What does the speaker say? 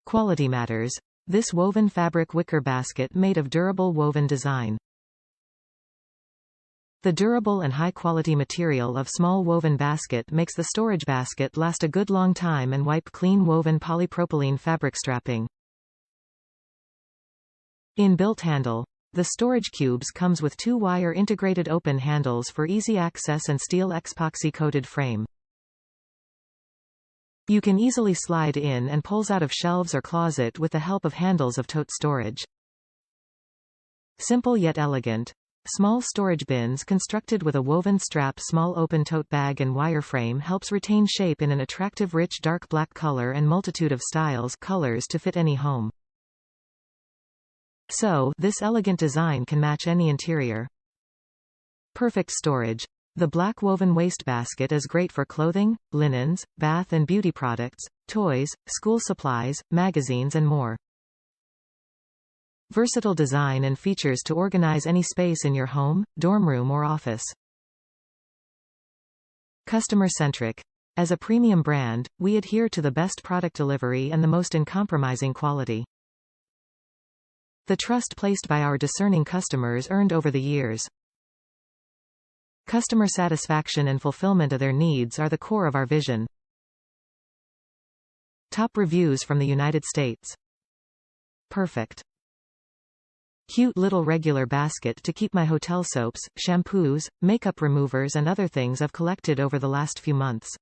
Quality matters. This woven fabric wicker basket made of durable woven design. The durable and high-quality material of small woven basket makes the storage basket last a good long time and wipe clean woven polypropylene fabric strapping. In-built handle. The storage cubes comes with 2-wire integrated open handles for easy access and steel expoxy-coated frame. You can easily slide in and pulls out of shelves or closet with the help of handles of tote storage. Simple yet elegant. Small storage bins constructed with a woven strap small open tote bag and wire frame helps retain shape in an attractive rich dark black color and multitude of styles colors to fit any home. So, this elegant design can match any interior. Perfect storage. The black woven wastebasket is great for clothing, linens, bath and beauty products, toys, school supplies, magazines and more. Versatile design and features to organize any space in your home, dorm room or office. Customer-centric. As a premium brand, we adhere to the best product delivery and the most uncompromising quality. The trust placed by our discerning customers earned over the years. Customer satisfaction and fulfillment of their needs are the core of our vision. Top reviews from the United States. Perfect. Cute little regular basket to keep my hotel soaps, shampoos, makeup removers and other things I've collected over the last few months.